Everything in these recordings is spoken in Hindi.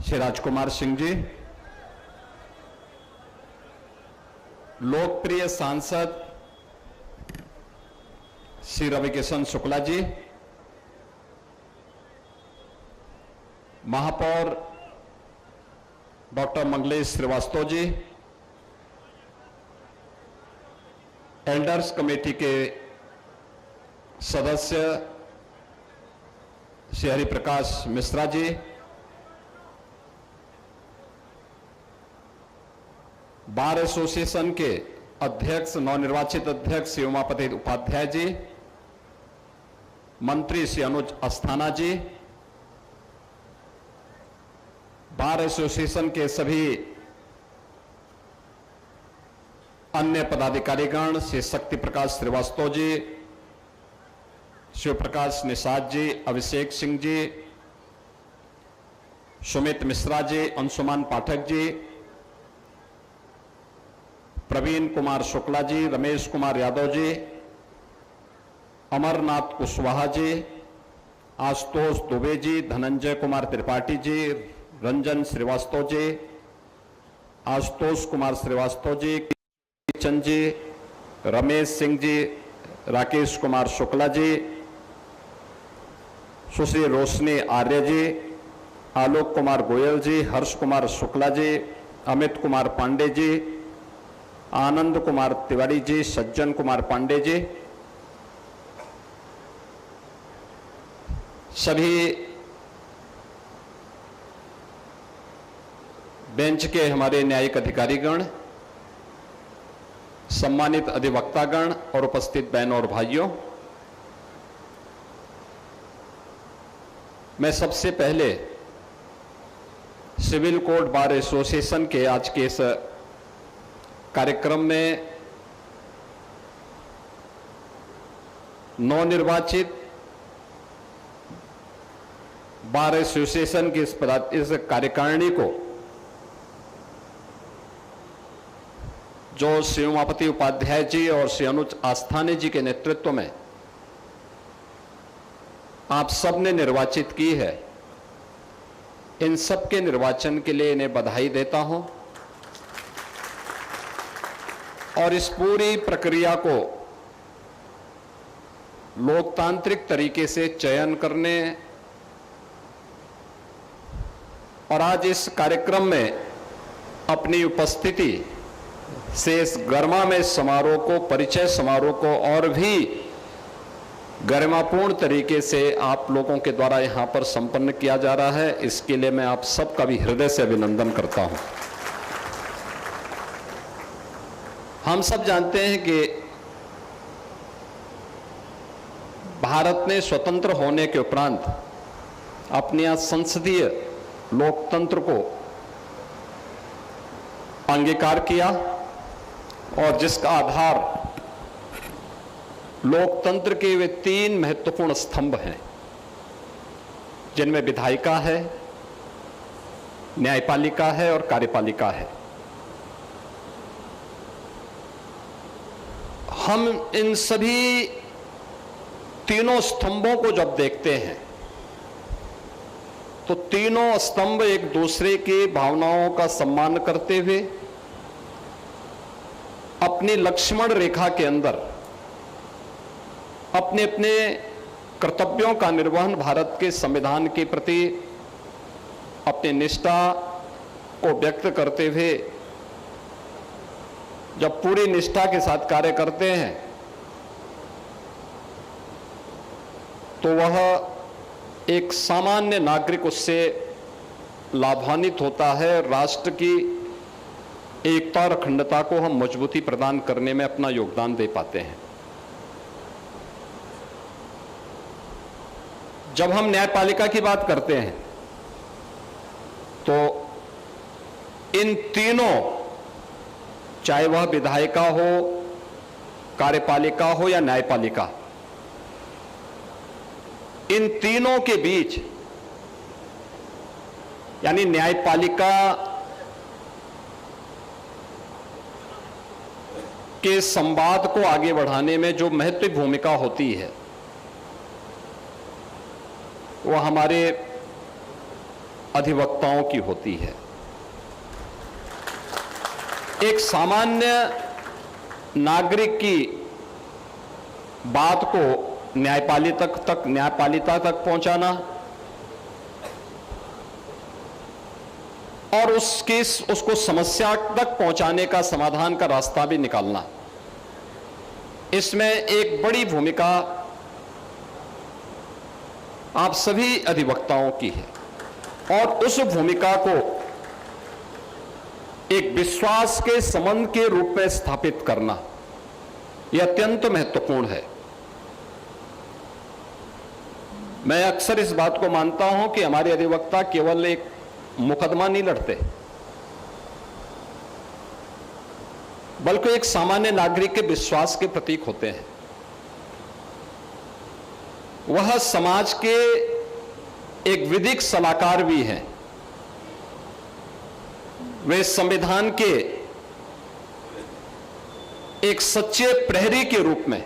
श्री राजकुमार सिंह जी, लोकप्रिय सांसद श्री रविकिशन शुक्ला जी, महापौर doctor Manglesh Srivastava ji, elders committee के सदस्य श्री हरिप्रकाश मिश्रा जी, बार एसोसिएशन के अध्यक्ष नवनिर्वाचित अध्यक्ष श्री उमापति उपाध्याय जी, मंत्री श्री अनुज अस्थाना जी, बार एसोसिएशन के सभी अन्य पदाधिकारीगण श्री शक्ति प्रकाश श्रीवास्तव जी, शिव प्रकाश निषाद जी, अभिषेक सिंह जी, सुमित मिश्रा जी, अंशुमान पाठक जी, प्रवीण कुमार शुक्ला जी, रमेश कुमार यादव जी, अमरनाथ कुशवाहा जी, आशुतोष दुबे जी, धनंजय कुमार त्रिपाठी जी, रंजन श्रीवास्तव जी, आशुतोष कुमार श्रीवास्तव जी, किशन जी, रमेश सिंह जी, राकेश कुमार शुक्ला जी, सुश्री रोशनी आर्य जी, आलोक कुमार गोयल जी, हर्ष कुमार शुक्ला जी, अमित कुमार पांडे जी, आनंद कुमार तिवारी जी, सज्जन कुमार पांडे जी, सभी बेंच के हमारे न्यायिक अधिकारीगण, सम्मानित अधिवक्तागण और उपस्थित बहनों और भाइयों, मैं सबसे पहले सिविल कोर्ट बार एसोसिएशन के आज के इस कार्यक्रम में नवनिर्वाचित बार एसोसिएशन की इस कार्यकारिणी को जो श्री उमापति उपाध्याय जी और श्री अनुज आस्थाने जी के नेतृत्व में आप सबने निर्वाचित की है, इन सब के निर्वाचन के लिए इन्हें बधाई देता हूं और इस पूरी प्रक्रिया को लोकतांत्रिक तरीके से चयन करने और आज इस कार्यक्रम में अपनी उपस्थिति से इस गरिमामय समारोह को, परिचय समारोह को और भी गरिमापूर्ण तरीके से आप लोगों के द्वारा यहां पर संपन्न किया जा रहा है, इसके लिए मैं आप सबका भी हृदय से अभिनंदन करता हूं। हम सब जानते हैं कि भारत ने स्वतंत्र होने के उपरांत अपने संसदीय लोकतंत्र को अंगीकार किया और जिसका आधार लोकतंत्र के वे तीन महत्वपूर्ण स्तंभ हैं, जिनमें विधायिका है, न्यायपालिका है और कार्यपालिका है। हम इन सभी तीनों स्तंभों को जब देखते हैं तो तीनों स्तंभ एक दूसरे की भावनाओं का सम्मान करते हुए अपनी लक्ष्मण रेखा के अंदर अपने अपने कर्तव्यों का निर्वहन भारत के संविधान के प्रति अपनी निष्ठा को व्यक्त करते हुए जब पूरी निष्ठा के साथ कार्य करते हैं तो वह एक सामान्य नागरिक उससे लाभान्वित होता है। राष्ट्र की एकता और अखंडता को हम मजबूती प्रदान करने में अपना योगदान दे पाते हैं। जब हम न्यायपालिका की बात करते हैं तो इन तीनों, चाहे वह विधायिका हो, कार्यपालिका हो या न्यायपालिका, इन तीनों के बीच यानी न्यायपालिका के संवाद को आगे बढ़ाने में जो महत्वपूर्ण भूमिका होती है वो हमारे अधिवक्ताओं की होती है। एक सामान्य नागरिक की बात को न्यायपालिका तक पहुंचाना और उसको समस्या तक पहुंचाने का, समाधान का रास्ता भी निकालना, इसमें एक बड़ी भूमिका आप सभी अधिवक्ताओं की है। और उस भूमिका को एक विश्वास के संबंध के रूप में स्थापित करना यह अत्यंत महत्वपूर्ण है। मैं अक्सर इस बात को मानता हूं कि हमारे अधिवक्ता केवल एक मुकदमा नहीं लड़ते, बल्कि एक सामान्य नागरिक के विश्वास के प्रतीक होते हैं। वह समाज के एक विधिक सलाहकार भी हैं। वे संविधान के एक सच्चे प्रहरी के रूप में,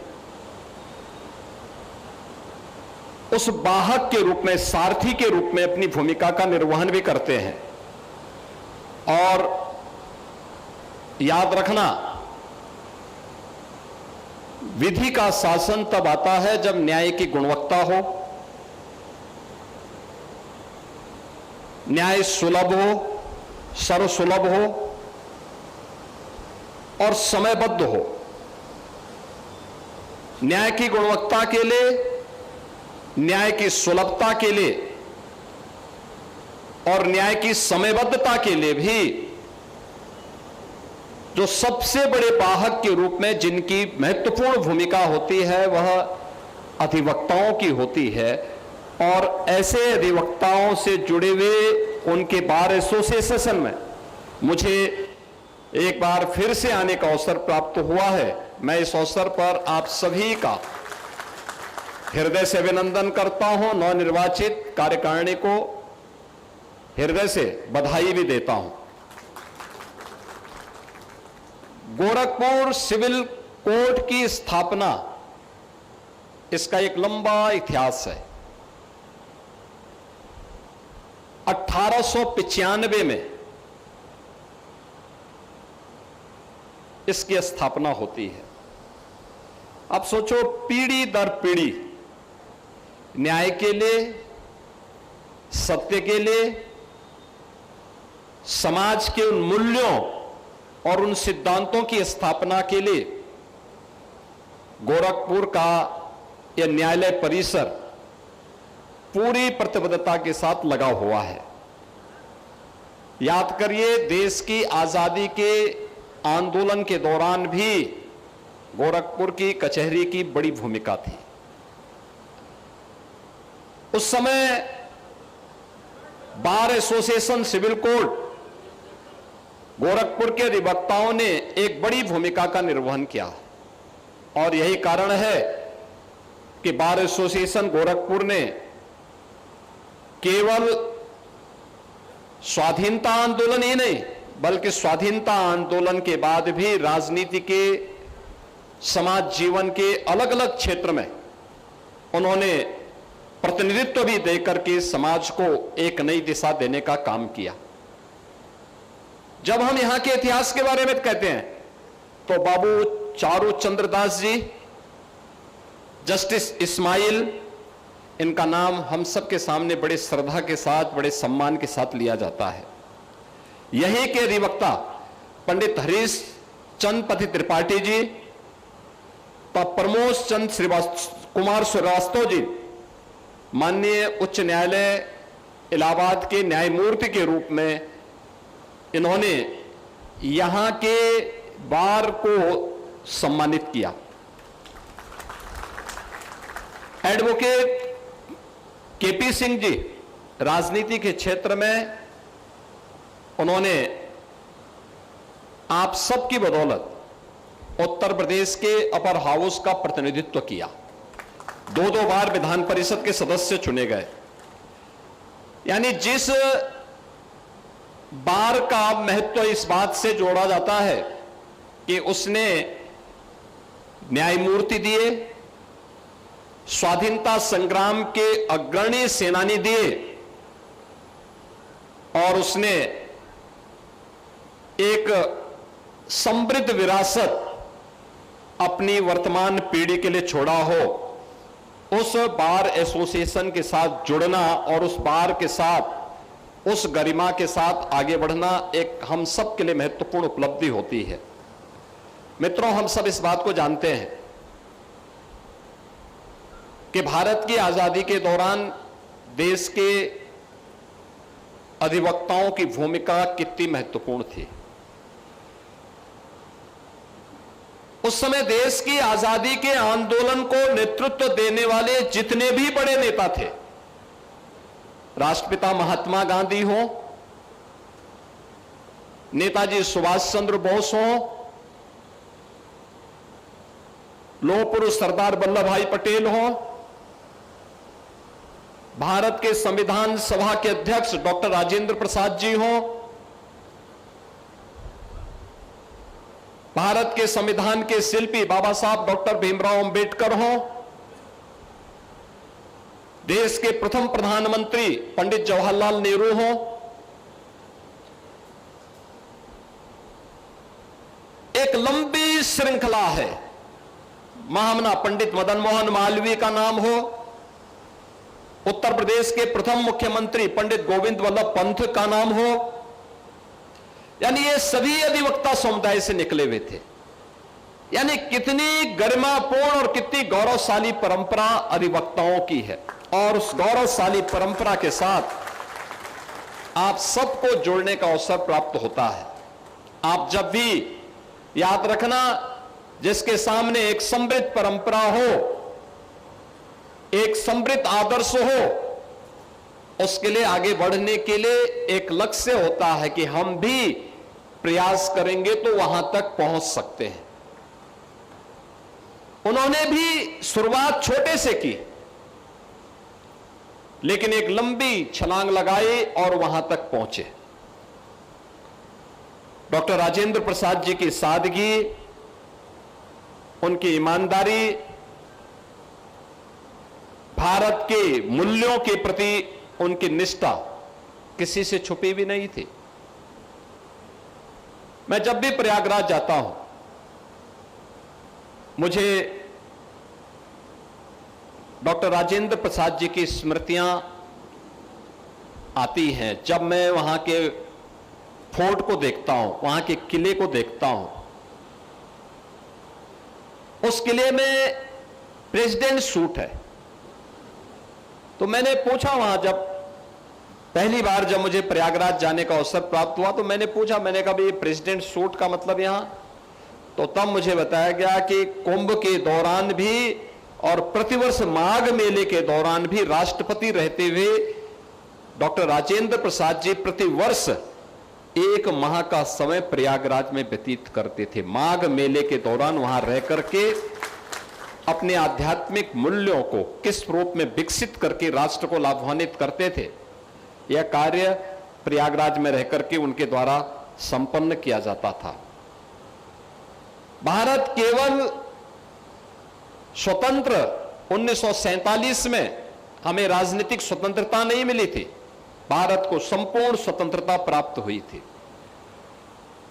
उस वाहक के रूप में, सारथी के रूप में अपनी भूमिका का निर्वहन भी करते हैं। और याद रखना, विधि का शासन तब आता है जब न्याय की गुणवत्ता हो, न्याय सुलभ हो, सर्वसुलभ हो और समयबद्ध हो। न्याय की गुणवत्ता के लिए, न्याय की सुलभता के लिए और न्याय की समयबद्धता के लिए भी जो सबसे बड़े वाहक के रूप में जिनकी महत्वपूर्ण भूमिका होती है वह अधिवक्ताओं की होती है। और ऐसे अधिवक्ताओं से जुड़े हुए उनके बार एसोसिएशन में मुझे एक बार फिर से आने का अवसर प्राप्त हुआ है। मैं इस अवसर पर आप सभी का हृदय से अभिनंदन करता हूं। नवनिर्वाचित कार्यकारिणी को हृदय से बधाई भी देता हूं। गोरखपुर सिविल कोर्ट की स्थापना, इसका एक लंबा इतिहास है। 1895 में इसकी स्थापना होती है। अब सोचो, पीढ़ी दर पीढ़ी न्याय के लिए, सत्य के लिए, समाज के उन मूल्यों और उन सिद्धांतों की स्थापना के लिए गोरखपुर का यह न्यायालय परिसर पूरी प्रतिबद्धता के साथ लगा हुआ है। याद करिए, देश की आजादी के आंदोलन के दौरान भी गोरखपुर की कचहरी की बड़ी भूमिका थी। उस समय bar association civil court Gorakhpur के अधिवक्ताओं ने एक बड़ी भूमिका का निर्वहन किया और यही कारण है कि बार एसोसिएशन गोरखपुर ने केवल स्वाधीनता आंदोलन ही नहीं, बल्कि स्वाधीनता आंदोलन के बाद भी राजनीति के, समाज जीवन के अलग अलग क्षेत्र में उन्होंने प्रतिनिधित्व भी देकर के समाज को एक नई दिशा देने का काम किया। जब हम यहां के इतिहास के बारे में कहते हैं तो बाबू चारू चंद्र दास जी, जस्टिस इस्माइल, इनका नाम हम सबके सामने बड़े श्रद्धा के साथ, बड़े सम्मान के साथ लिया जाता है। यही के अधिवक्ता पंडित हरीश चंद पति त्रिपाठी जी, प्रमोद चंद कुमार श्रीवास्तव जी माननीय उच्च न्यायालय इलाहाबाद के न्यायमूर्ति के रूप में इन्होंने यहां के बार को सम्मानित किया। एडवोकेट केपी सिंह जी राजनीति के क्षेत्र में उन्होंने आप सबकी बदौलत उत्तर प्रदेश के अपर हाउस का प्रतिनिधित्व किया। 2-2 बार विधान परिषद के सदस्य चुने गए। यानी जिस बार का महत्व इस बात से जोड़ा जाता है कि उसने न्यायमूर्ति दिए, स्वाधीनता संग्राम के अग्रणी सेनानी दिए और उसने एक समृद्ध विरासत अपनी वर्तमान पीढ़ी के लिए छोड़ा हो, उस बार एसोसिएशन के साथ जुड़ना और उस बार के साथ, उस गरिमा के साथ आगे बढ़ना एक हम सब के लिए महत्वपूर्ण उपलब्धि होती है। मित्रों, हम सब इस बात को जानते हैं कि भारत की आजादी के दौरान देश के अधिवक्ताओं की भूमिका कितनी महत्वपूर्ण थी। उस समय देश की आजादी के आंदोलन को नेतृत्व देने वाले जितने भी बड़े नेता थे, राष्ट्रपिता महात्मा गांधी हो, नेताजी सुभाष चंद्र बोस हो, लौह पुरुष सरदार वल्लभ भाई पटेल हो, भारत के संविधान सभा के अध्यक्ष डॉक्टर राजेंद्र प्रसाद जी हो, भारत के संविधान के शिल्पी बाबा साहब डॉक्टर भीमराव अंबेडकर हो, देश के प्रथम प्रधानमंत्री पंडित जवाहरलाल नेहरू हो, एक लंबी श्रृंखला है, महामना पंडित मदन मोहन मालवीय का नाम हो, उत्तर प्रदेश के प्रथम मुख्यमंत्री पंडित गोविंद वल्लभ पंत का नाम हो, यानी ये सभी अधिवक्ता समुदाय से निकले हुए थे। यानी कितनी गरिमापूर्ण और कितनी गौरवशाली परंपरा अधिवक्ताओं की है, और उस गौरवशाली परंपरा के साथ आप सबको जोड़ने का अवसर प्राप्त होता है। आप जब भी याद रखना, जिसके सामने एक समृद्ध परंपरा हो, एक समृद्ध आदर्श हो, उसके लिए आगे बढ़ने के लिए एक लक्ष्य होता है कि हम भी प्रयास करेंगे तो वहां तक पहुंच सकते हैं। उन्होंने भी शुरुआत छोटे से की, लेकिन एक लंबी छलांग लगाई और वहां तक पहुंचे। डॉक्टर राजेंद्र प्रसाद जी की सादगी, उनकी ईमानदारी, भारत के मूल्यों के प्रति उनकी निष्ठा किसी से छुपी भी नहीं थी। मैं जब भी प्रयागराज जाता हूं, मुझे डॉक्टर राजेंद्र प्रसाद जी की स्मृतियां आती हैं। जब मैं वहां के फोर्ट को देखता हूं, वहां के किले को देखता हूं, उस किले में प्रेसिडेंट सूट है। तो मैंने पूछा वहां, जब पहली बार जब मुझे प्रयागराज जाने का अवसर प्राप्त हुआ, तो मैंने पूछा, मैंने कहा ये प्रेसिडेंट सूट का मतलब यहां? तो तब मुझे बताया गया कि कुंभ के दौरान भी और प्रतिवर्ष माघ मेले के दौरान भी राष्ट्रपति रहते हुए डॉक्टर राजेंद्र प्रसाद जी प्रतिवर्ष 1 माह का समय प्रयागराज में व्यतीत करते थे। माघ मेले के दौरान वहां रह करके अपने आध्यात्मिक मूल्यों को किस रूप में विकसित करके राष्ट्र को लाभान्वित करते थे, यह कार्य प्रयागराज में रहकर के उनके द्वारा संपन्न किया जाता था। भारत केवल स्वतंत्र 1947 में हमें राजनीतिक स्वतंत्रता नहीं मिली थी, भारत को संपूर्ण स्वतंत्रता प्राप्त हुई थी।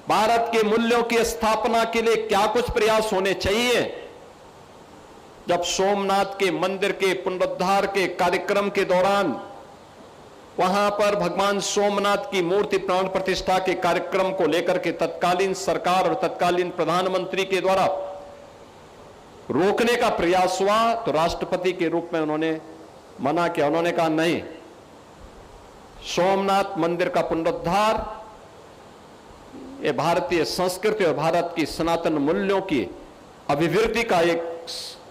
भारत के मूल्यों की स्थापना के लिए क्या कुछ प्रयास होने चाहिए। जब सोमनाथ के मंदिर के पुनरुद्धार के कार्यक्रम के दौरान वहां पर भगवान सोमनाथ की मूर्ति प्राण प्रतिष्ठा के कार्यक्रम को लेकर के तत्कालीन सरकार और तत्कालीन प्रधानमंत्री के द्वारा रोकने का प्रयास हुआ, तो राष्ट्रपति के रूप में उन्होंने मना किया। उन्होंने कहा नहीं, सोमनाथ मंदिर का पुनरुद्धार ये भारतीय संस्कृति और भारत की सनातन मूल्यों की अभिवृद्धि का एक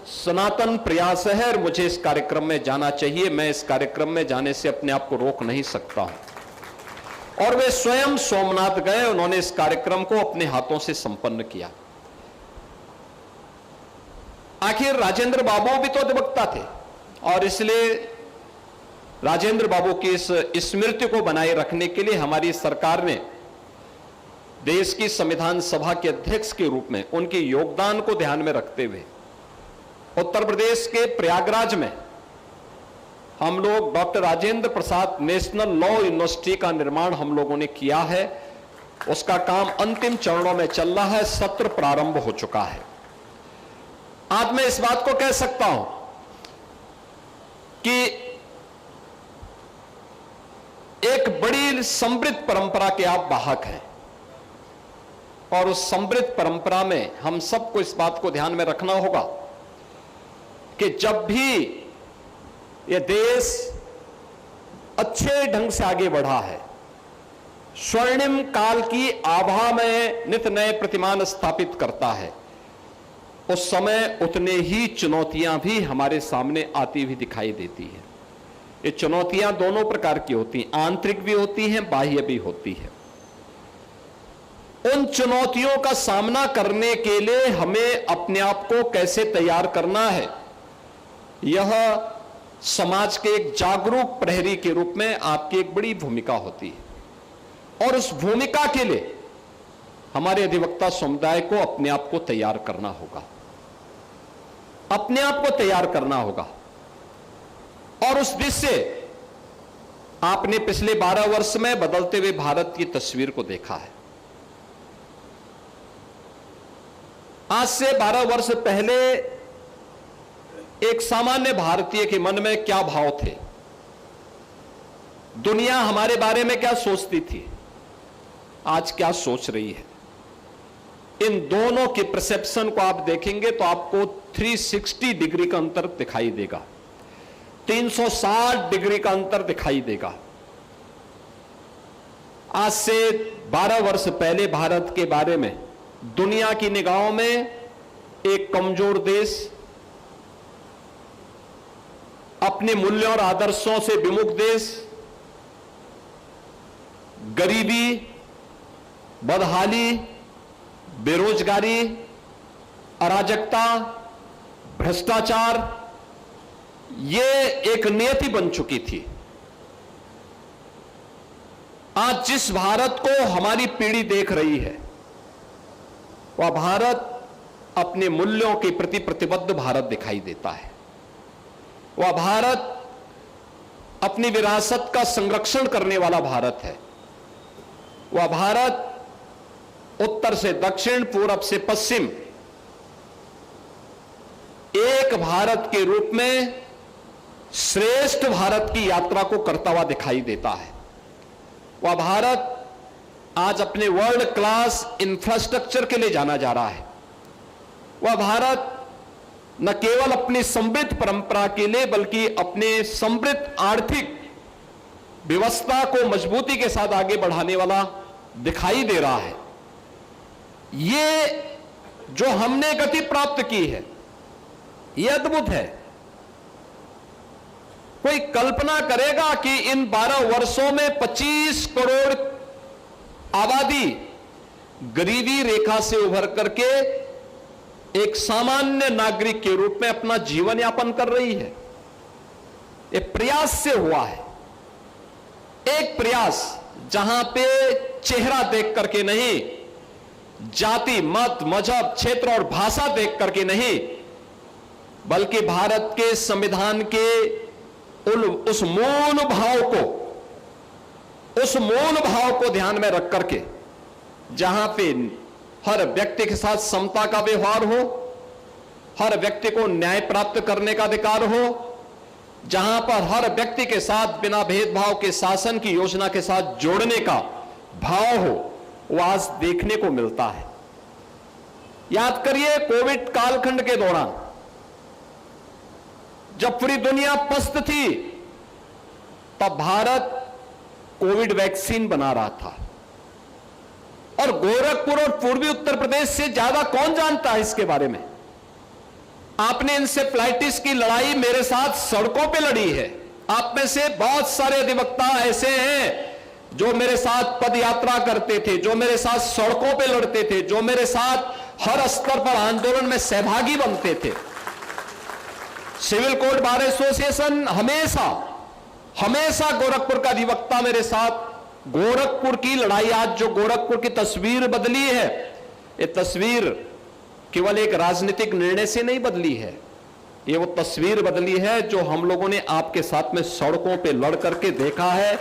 सनातन प्रयास है और मुझे इस कार्यक्रम में जाना चाहिए। मैं इस कार्यक्रम में जाने से अपने आप को रोक नहीं सकता हूं। और वे स्वयं सोमनाथ गए, उन्होंने इस कार्यक्रम को अपने हाथों से संपन्न किया। आखिर राजेंद्र बाबू भी तो अधिवक्ता थे, और इसलिए राजेंद्र बाबू की इस स्मृति को बनाए रखने के लिए हमारी सरकार ने देश की संविधान सभा के अध्यक्ष के रूप में उनके योगदान को ध्यान में रखते हुए उत्तर प्रदेश के प्रयागराज में हम लोग doctor Rajendra Prasad national law university का निर्माण हम लोगों ने किया है। उसका काम अंतिम चरणों में चल रहा है, सत्र प्रारंभ हो चुका है। आज मैं इस बात को कह सकता हूं कि एक बड़ी समृद्ध परंपरा के आप वाहक हैं और उस समृद्ध परंपरा में हम सबको इस बात को ध्यान में रखना होगा कि जब भी यह देश अच्छे ढंग से आगे बढ़ा है, स्वर्णिम काल की आभा में नित नए प्रतिमान स्थापित करता है, उस समय उतने ही चुनौतियां भी हमारे सामने आती हुई दिखाई देती है। ये चुनौतियां दोनों प्रकार की होती हैं, आंतरिक भी होती हैं, बाह्य भी होती है। उन चुनौतियों का सामना करने के लिए हमें अपने आप को कैसे तैयार करना है, यह समाज के एक जागरूक प्रहरी के रूप में आपकी एक बड़ी भूमिका होती है। और उस भूमिका के लिए हमारे अधिवक्ता समुदाय को अपने आप को तैयार करना होगा, अपने आप को तैयार करना होगा। और उस दृष्टि से आपने पिछले 12 वर्ष में बदलते हुए भारत की तस्वीर को देखा है। आज से 12 वर्ष पहले एक सामान्य भारतीय के मन में क्या भाव थे, दुनिया हमारे बारे में क्या सोचती थी, आज क्या सोच रही है, इन दोनों के परसेप्शन को आप देखेंगे तो आपको 360 डिग्री का अंतर दिखाई देगा, 360 डिग्री का अंतर दिखाई देगा। आज से 12 वर्ष पहले भारत के बारे में दुनिया की निगाहों में एक कमजोर देश, अपने मूल्यों और आदर्शों से विमुख देश, गरीबी, बदहाली, बेरोजगारी, अराजकता, भ्रष्टाचार, ये एक नियति बन चुकी थी। आज जिस भारत को हमारी पीढ़ी देख रही है, वह भारत अपने मूल्यों के प्रति प्रतिबद्ध भारत दिखाई देता है। वह भारत अपनी विरासत का संरक्षण करने वाला भारत है। वह भारत उत्तर से दक्षिण, पूरब से पश्चिम एक भारत के रूप में श्रेष्ठ भारत की यात्रा को करता हुआ दिखाई देता है। वह भारत आज अपने वर्ल्ड क्लास इंफ्रास्ट्रक्चर के लिए जाना जा रहा है। वह भारत न केवल अपनी समृद्ध परंपरा के लिए बल्कि अपने समृद्ध आर्थिक व्यवस्था को मजबूती के साथ आगे बढ़ाने वाला दिखाई दे रहा है। ये जो हमने गति प्राप्त की है, यह अद्भुत है। कोई कल्पना करेगा कि इन 12 वर्षों में 25 करोड़ आबादी गरीबी रेखा से उभर करके एक सामान्य नागरिक के रूप में अपना जीवन यापन कर रही है। एक प्रयास से हुआ है, एक प्रयास जहां पे चेहरा देख करके नहीं, जाति, मत, मजहब, क्षेत्र और भाषा देख करके नहीं, बल्कि भारत के संविधान के उस मूल भाव को ध्यान में रख करके, जहां पे हर व्यक्ति के साथ समता का व्यवहार हो, हर व्यक्ति को न्याय प्राप्त करने का अधिकार हो, जहां पर हर व्यक्ति के साथ बिना भेदभाव के शासन की योजना के साथ जोड़ने का भाव हो, वो आज देखने को मिलता है। याद करिए, कोविड कालखंड के दौरान जब पूरी दुनिया पस्त थी, तब भारत कोविड वैक्सीन बना रहा था। और गोरखपुर और पूर्वी उत्तर प्रदेश से ज्यादा कौन जानता है इसके बारे में? आपने इंसेफ्लाइटिस की लड़ाई मेरे साथ सड़कों पे लड़ी है। आप में से बहुत सारे अधिवक्ता ऐसे हैं जो मेरे साथ पद यात्रा करते थे, जो मेरे साथ सड़कों पे लड़ते थे, जो मेरे साथ हर स्तर पर आंदोलन में सहभागी बनते थे। सिविल कोड बार एसोसिएशन हमेशा गोरखपुर का अधिवक्ता मेरे साथ। गोरखपुर की लड़ाई, आज जो गोरखपुर की तस्वीर बदली है, ये तस्वीर केवल एक राजनीतिक निर्णय से नहीं बदली है, ये वो तस्वीर बदली है जो हम लोगों ने आपके साथ में सड़कों पे लड़ करके देखा है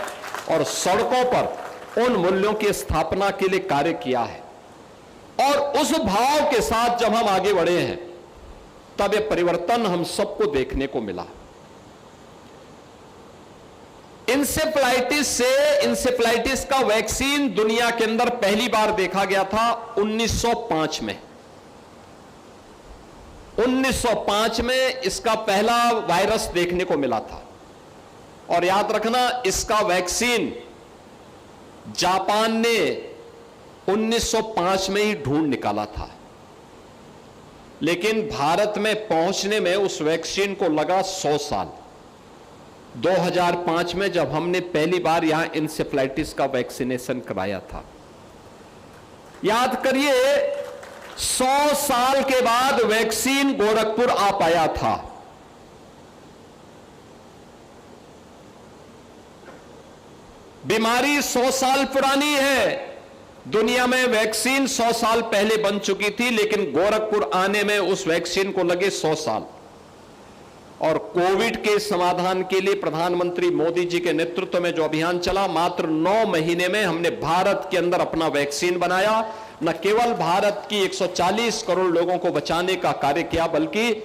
और सड़कों पर उन मूल्यों की स्थापना के लिए कार्य किया है। और उस भाव के साथ जब हम आगे बढ़े हैं तब ये परिवर्तन हम सबको देखने को मिला। इंसेफ्लाइटिस का वैक्सीन दुनिया के अंदर पहली बार देखा गया था 1905 में। 1905 में इसका पहला वायरस देखने को मिला था। और याद रखना, इसका वैक्सीन जापान ने 1905 में ही ढूंढ निकाला था, लेकिन भारत में पहुंचने में उस वैक्सीन को लगा 100 साल। 2005 में जब हमने पहली बार यहां इंसेफ्लाइटिस का वैक्सीनेशन कराया था, याद करिए 100 साल के बाद वैक्सीन गोरखपुर आ पाया था। बीमारी 100 साल पुरानी है। दुनिया में वैक्सीन 100 साल पहले बन चुकी थी, लेकिन गोरखपुर आने में उस वैक्सीन को लगे 100 साल। और कोविड के समाधान के लिए प्रधानमंत्री मोदी जी के नेतृत्व में जो अभियान चला, मात्र 9 महीने में हमने भारत के अंदर अपना वैक्सीन बनाया। न केवल भारत की 140 करोड़ लोगों को बचाने का कार्य किया, बल्कि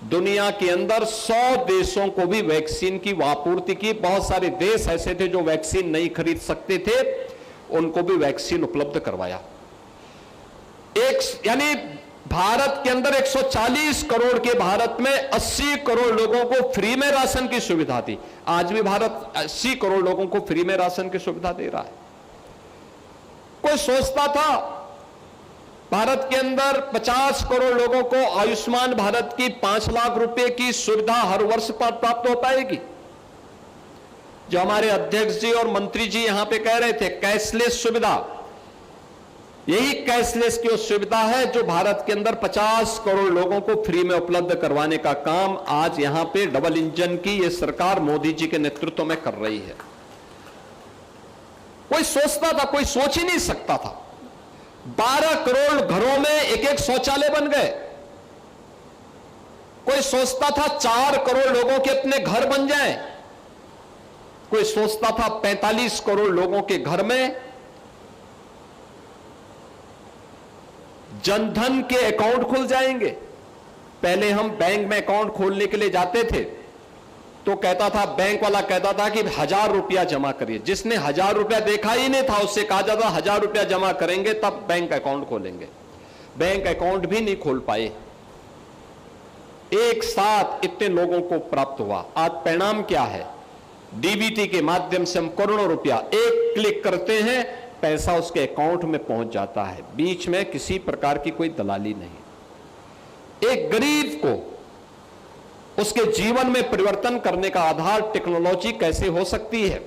दुनिया के अंदर 100 देशों को भी वैक्सीन की आपूर्ति की। बहुत सारे देश ऐसे थे जो वैक्सीन नहीं खरीद सकते थे, उनको भी वैक्सीन उपलब्ध करवाया। यानी भारत के अंदर 140 करोड़ के भारत में 80 करोड़ लोगों को फ्री में राशन की सुविधा थी। आज भी भारत 80 करोड़ लोगों को फ्री में राशन की सुविधा दे रहा है। कोई सोचता था भारत के अंदर 50 करोड़ लोगों को आयुष्मान भारत की 5 लाख रुपए की सुविधा हर वर्ष प्राप्त हो पाएगी? जो हमारे अध्यक्ष जी और मंत्री जी यहां पे कह रहे थे कैशलेस सुविधा, यही कैशलेस की सुविधा है जो भारत के अंदर 50 करोड़ लोगों को फ्री में उपलब्ध करवाने का काम आज यहां पे डबल इंजन की ये सरकार मोदी जी के नेतृत्व में कर रही है। कोई सोचता था, कोई सोच ही नहीं सकता था। 12 करोड़ घरों में एक शौचालय बन गए। कोई सोचता था 4 करोड़ लोगों के अपने घर बन जाएं। कोई सोचता था 45 करोड़ लोगों के घर में जनधन के अकाउंट खुल जाएंगे। पहले हम बैंक में अकाउंट खोलने के लिए जाते थे तो कहता था, बैंक वाला कहता था कि 1000 रुपया जमा करिए। जिसने 1000 रुपया देखा ही नहीं था उससे कहा जाता 1000 रुपया जमा करेंगे तब बैंक अकाउंट खोलेंगे। बैंक अकाउंट भी नहीं खोल पाए। एक साथ इतने लोगों को प्राप्त हुआ। आज परिणाम क्या है? डीबीटी के माध्यम से हम करोड़ों रुपया एक क्लिक करते हैं, पैसा उसके अकाउंट में पहुंच जाता है। बीच में किसी प्रकार की कोई दलाली नहीं। एक गरीब को उसके जीवन में परिवर्तन करने का आधार टेक्नोलॉजी कैसे हो सकती है,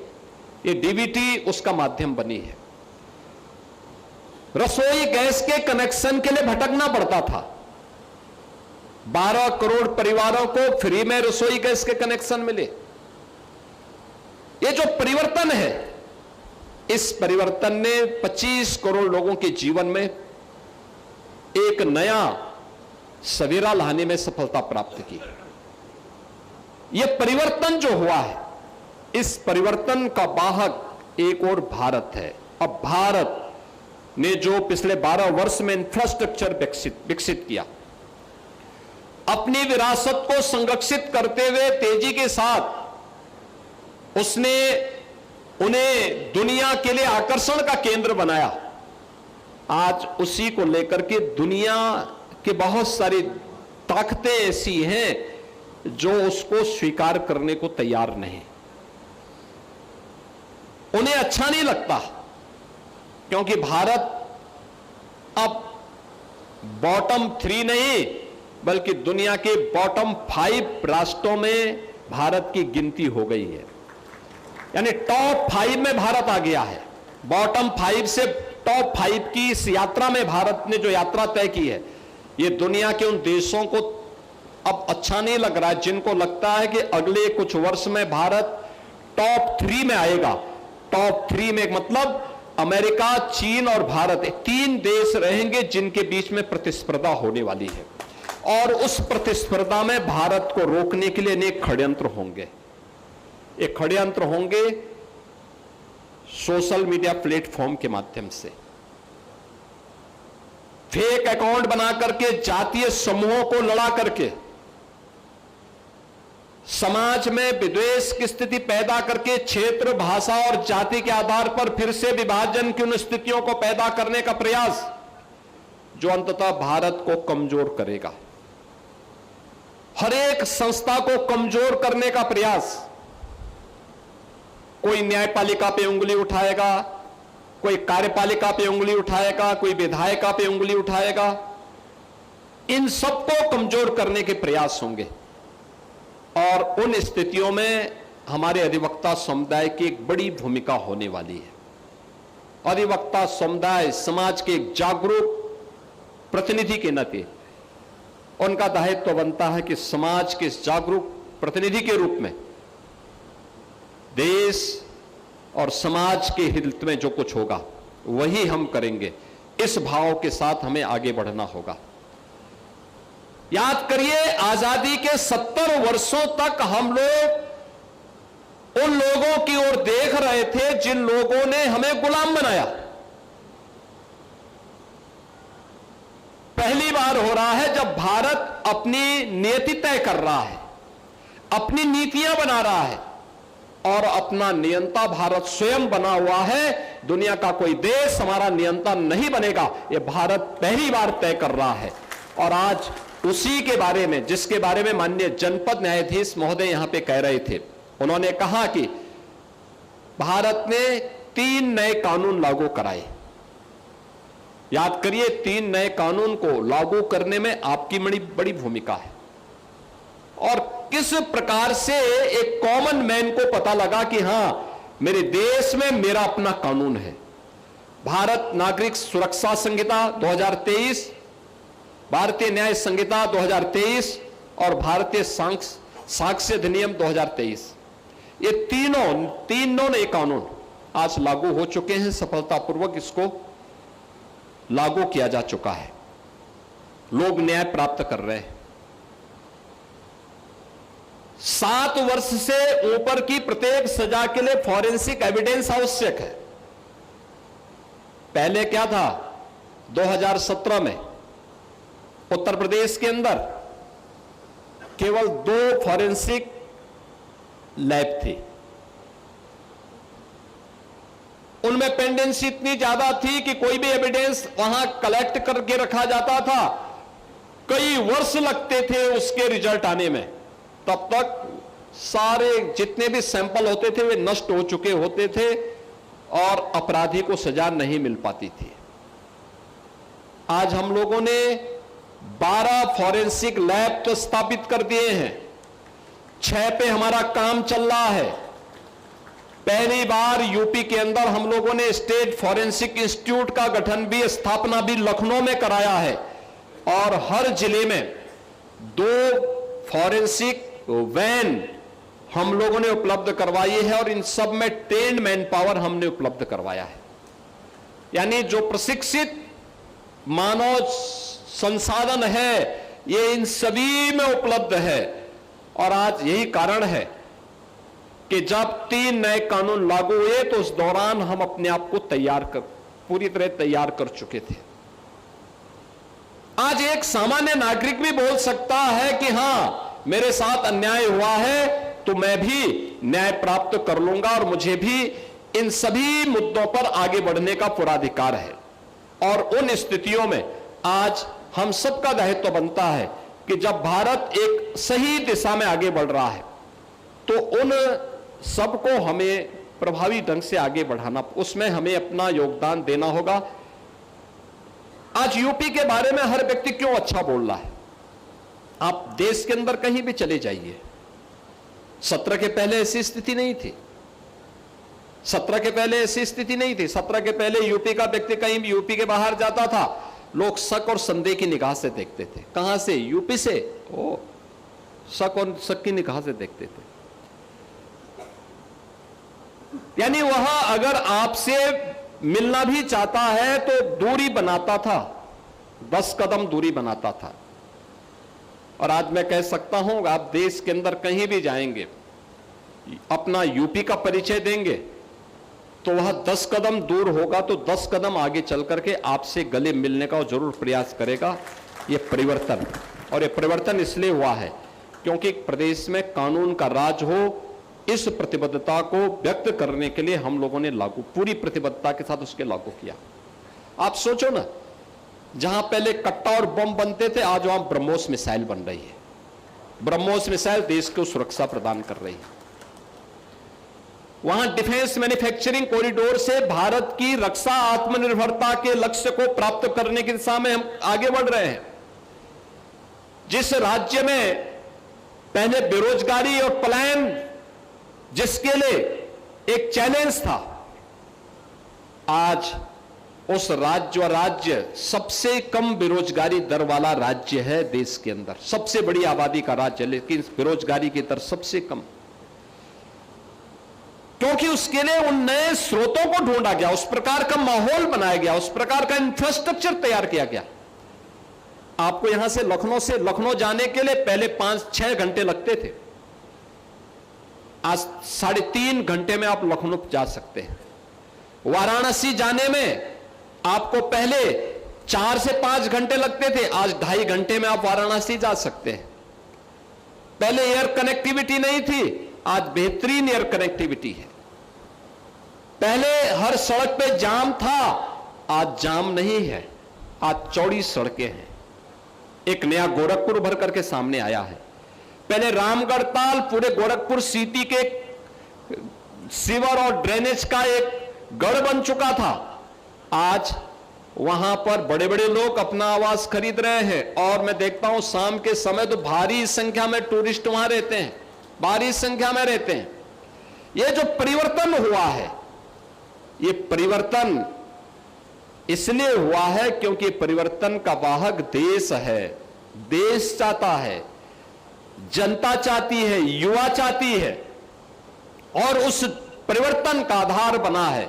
ये डीबीटी उसका माध्यम बनी है। रसोई गैस के कनेक्शन के लिए भटकना पड़ता था। 12 करोड़ परिवारों को फ्री में रसोई गैस के कनेक्शन मिले। ये जो परिवर्तन है, इस परिवर्तन ने 25 करोड़ लोगों के जीवन में एक नया सवेरा लाने में सफलता प्राप्त की। यह परिवर्तन जो हुआ है, इस परिवर्तन का वाहक एक और भारत है। अब भारत ने जो पिछले 12 वर्ष में इंफ्रास्ट्रक्चर विकसित किया, अपनी विरासत को संरक्षित करते हुए तेजी के साथ उसने उन्हें दुनिया के लिए आकर्षण का केंद्र बनाया। आज उसी को लेकर के दुनिया के बहुत सारी ताकतें ऐसी हैं जो उसको स्वीकार करने को तैयार नहीं। उन्हें अच्छा नहीं लगता, क्योंकि भारत अब बॉटम 3 नहीं बल्कि दुनिया के बॉटम 5 राष्ट्रों में भारत की गिनती हो गई है। यानी टॉप 5 में भारत आ गया है। बॉटम 5 से टॉप 5 की इस यात्रा में भारत ने जो यात्रा तय की है, ये दुनिया के उन देशों को अब अच्छा नहीं लग रहा है जिनको लगता है कि अगले कुछ वर्ष में भारत टॉप 3 में आएगा। टॉप 3 में मतलब अमेरिका, चीन और भारत, 3 देश रहेंगे जिनके बीच में प्रतिस्पर्धा होने वाली है। और उस प्रतिस्पर्धा में भारत को रोकने के लिए अनेक षड्यंत्र होंगे। ये षड्यंत्र होंगे सोशल मीडिया प्लेटफॉर्म के माध्यम से, फेक अकाउंट बना करके, जातीय समूहों को लड़ा करके, समाज में विद्वेष की स्थिति पैदा करके, क्षेत्र, भाषा और जाति के आधार पर फिर से विभाजन की उन स्थितियों को पैदा करने का प्रयास जो अंततः भारत को कमजोर करेगा। हर एक संस्था को कमजोर करने का प्रयास, कोई न्यायपालिका पे उंगली उठाएगा, कोई कार्यपालिका पे उंगली उठाएगा, कोई विधायिका पे उंगली उठाएगा, इन सबको कमजोर करने के प्रयास होंगे। और उन स्थितियों में हमारे अधिवक्ता समुदाय की एक बड़ी भूमिका होने वाली है। अधिवक्ता समुदाय समाज के एक जागरूक प्रतिनिधि के नाते उनका दायित्व बनता है कि समाज के जागरूक प्रतिनिधि के रूप में देश और समाज के हित में जो कुछ होगा वही हम करेंगे। इस भाव के साथ हमें आगे बढ़ना होगा। याद करिए, आजादी के 70 वर्षों तक हम लोग उन लोगों की ओर देख रहे थे जिन लोगों ने हमें गुलाम बनाया। पहली बार हो रहा है जब भारत अपनी नीति तय कर रहा है, अपनी नीतियां बना रहा है और अपना नियंता भारत स्वयं बना हुआ है। दुनिया का कोई देश हमारा नियंता नहीं बनेगा, यह भारत पहली बार तय कर रहा है। और आज उसी के बारे में, जिसके बारे में माननीय जनपद न्यायाधीश महोदय यहां पे कह रहे थे, उन्होंने कहा कि भारत ने 3 नए कानून लागू कराए। याद करिए, 3 नए कानून को लागू करने में आपकी बड़ी भूमिका है। और किस प्रकार से एक कॉमन मैन को पता लगा कि हां, मेरे देश में मेरा अपना कानून है। भारत नागरिक सुरक्षा संहिता 2023, भारतीय न्याय संहिता 2023 और भारतीय साक्ष्य अधिनियम 2023, ये तीनों नए कानून आज लागू हो चुके हैं। सफलतापूर्वक इसको लागू किया जा चुका है। लोग न्याय प्राप्त कर रहे हैं। 7 वर्ष से ऊपर की प्रत्येक सजा के लिए फॉरेंसिक एविडेंस आवश्यक है। पहले क्या था? 2017 में उत्तर प्रदेश के अंदर केवल 2 फॉरेंसिक लैब थी। उनमें पेंडेंसी इतनी ज्यादा थी कि कोई भी एविडेंस वहां कलेक्ट करके रखा जाता था, कई वर्ष लगते थे उसके रिजल्ट आने में। तब तक सारे जितने भी सैंपल होते थे वे नष्ट हो चुके होते थे और अपराधी को सजा नहीं मिल पाती थी। आज हम लोगों ने 12 फॉरेंसिक लैब तो स्थापित कर दिए हैं, 6 पे हमारा काम चल रहा है। पहली बार यूपी के अंदर हम लोगों ने स्टेट फॉरेंसिक इंस्टीट्यूट का गठन भी, स्थापना भी लखनऊ में कराया है और हर जिले में 2 फॉरेंसिक वैन हम लोगों ने उपलब्ध करवाई है और इन सब में ट्रेन्ड मैन पावर हमने उपलब्ध करवाया है। यानी जो प्रशिक्षित मानव संसाधन है ये इन सभी में उपलब्ध है। और आज यही कारण है कि जब 3 नए कानून लागू हुए तो उस दौरान हम अपने आप को पूरी तरह तैयार कर चुके थे। आज एक सामान्य नागरिक भी बोल सकता है कि हां, मेरे साथ अन्याय हुआ है तो मैं भी न्याय प्राप्त कर लूंगा और मुझे भी इन सभी मुद्दों पर आगे बढ़ने का पूरा अधिकार है। और उन स्थितियों में आज हम सबका दायित्व बनता है कि जब भारत एक सही दिशा में आगे बढ़ रहा है तो उन सबको हमें प्रभावी ढंग से आगे बढ़ाना, उसमें हमें अपना योगदान देना होगा। आज यूपी के बारे में हर व्यक्ति क्यों अच्छा बोल रहा है? आप देश के अंदर कहीं भी चले जाइए, 17 के पहले ऐसी स्थिति नहीं थी। 17 के पहले ऐसी स्थिति नहीं थी। 17 के पहले यूपी का व्यक्ति कहीं भी यूपी के बाहर जाता था, लोग शक और संदेह की निगाह से देखते थे। कहां से? यूपी से। ओ, शक और शक की निगाह से देखते थे। यानी वहां अगर आपसे मिलना भी चाहता है तो दूरी बनाता था, 10 कदम दूरी बनाता था। और आज मैं कह सकता हूं, आप देश के अंदर कहीं भी जाएंगे, अपना यूपी का परिचय देंगे तो वह 10 कदम दूर होगा तो 10 कदम आगे चल करके आपसे गले मिलने का जरूर प्रयास करेगा। ये परिवर्तन, और ये परिवर्तन इसलिए हुआ है क्योंकि प्रदेश में कानून का राज हो, इस प्रतिबद्धता को व्यक्त करने के लिए हम लोगों ने पूरी प्रतिबद्धता के साथ उसके लागू किया। आप सोचो ना, जहां पहले कट्टा और बम बनते थे, आज वहां ब्रह्मोस मिसाइल बन रही है। ब्रह्मोस मिसाइल देश को सुरक्षा प्रदान कर रही है। वहां डिफेंस मैन्युफैक्चरिंग कॉरिडोर से भारत की रक्षा आत्मनिर्भरता के लक्ष्य को प्राप्त करने की दिशा में हम आगे बढ़ रहे हैं। जिस राज्य में पहले बेरोजगारी और पलायन, जिसके लिए एक चैलेंज था, आज उस राज्य सबसे कम बेरोजगारी दर वाला राज्य है देश के अंदर। सबसे बड़ी आबादी का राज्य, लेकिन बेरोजगारी की दर सबसे कम, क्योंकि उसके लिए उन नए स्रोतों को ढूंढा गया, उस प्रकार का माहौल बनाया गया, उस प्रकार का इंफ्रास्ट्रक्चर तैयार किया गया। आपको यहां से लखनऊ जाने के लिए पहले 5-6 घंटे लगते थे, आज 3.5 घंटे में आप लखनऊ जा सकते हैं। वाराणसी जाने में आपको पहले 4 से 5 घंटे लगते थे, आज 2.5 घंटे में आप वाराणसी जा सकते हैं। पहले एयर कनेक्टिविटी नहीं थी, आज बेहतरीन एयर कनेक्टिविटी है। पहले हर सड़क पे जाम था, आज जाम नहीं है, आज चौड़ी सड़कें हैं। एक नया गोरखपुर भर करके सामने आया है। पहले रामगढ़ ताल पूरे गोरखपुर सिटी के सीवर और ड्रेनेज का एक गढ़ बन चुका था, आज वहां पर बड़े बड़े लोग अपना आवास खरीद रहे हैं। और मैं देखता हूं शाम के समय तो भारी संख्या में टूरिस्ट वहां रहते हैं, भारी संख्या में रहते हैं। ये जो परिवर्तन हुआ है, ये परिवर्तन इसलिए हुआ है क्योंकि परिवर्तन का वाहक देश है। देश चाहता है, जनता चाहती है, युवा चाहती है, और उस परिवर्तन का आधार बना है।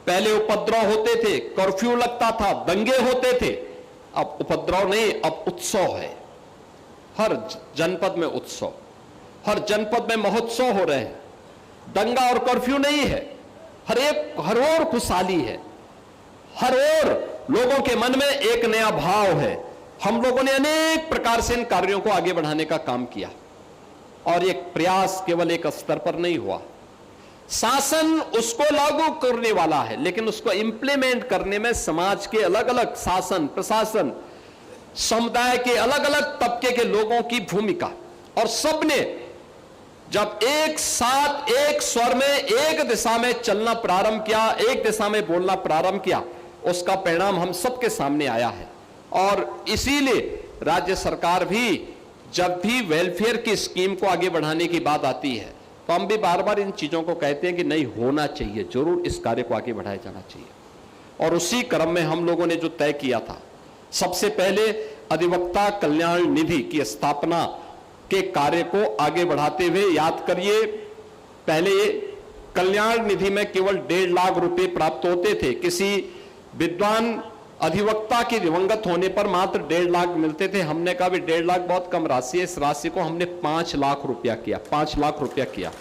पहले उपद्रव होते थे, कर्फ्यू लगता था, दंगे होते थे, अब उपद्रव नहीं, अब उत्सव है। हर जनपद में उत्सव, हर जनपद में महोत्सव हो रहे हैं। दंगा और कर्फ्यू नहीं है, हर ओर खुशहाली है, हर ओर लोगों के मन में एक नया भाव है। हम लोगों ने अनेक प्रकार से इन कार्यों को आगे बढ़ाने का काम किया, और एक प्रयास केवल एक स्तर पर नहीं हुआ। शासन उसको लागू करने वाला है, लेकिन उसको इंप्लीमेंट करने में समाज के अलग अलग शासन प्रशासन, समुदाय के अलग अलग तबके के लोगों की भूमिका, और सबने जब एक साथ एक स्वर में एक दिशा में चलना प्रारंभ किया, एक दिशा में बोलना प्रारंभ किया, उसका परिणाम हम सबके सामने आया है। और इसीलिए राज्य सरकार भी जब भी वेलफेयर की स्कीम को आगे बढ़ाने की बात आती है, तो हम भी बार बार इन चीजों को कहते हैं कि नहीं, होना चाहिए, जरूर इस कार्य को आगे बढ़ाया जाना चाहिए। और उसी क्रम में हम लोगों ने जो तय किया था, सबसे पहले अधिवक्ता कल्याण निधि की स्थापना के कार्य को आगे बढ़ाते हुए, याद करिए, पहले कल्याण निधि में केवल 1.5 लाख रुपए प्राप्त होते थे। किसी विद्वान अधिवक्ता के दिवंगत होने पर मात्र 1.5 लाख मिलते थे। हमने कहा भी 1.5 लाख बहुत कम राशि है, इस राशि को हमने 5 लाख रुपया किया, 5 लाख रुपया किया।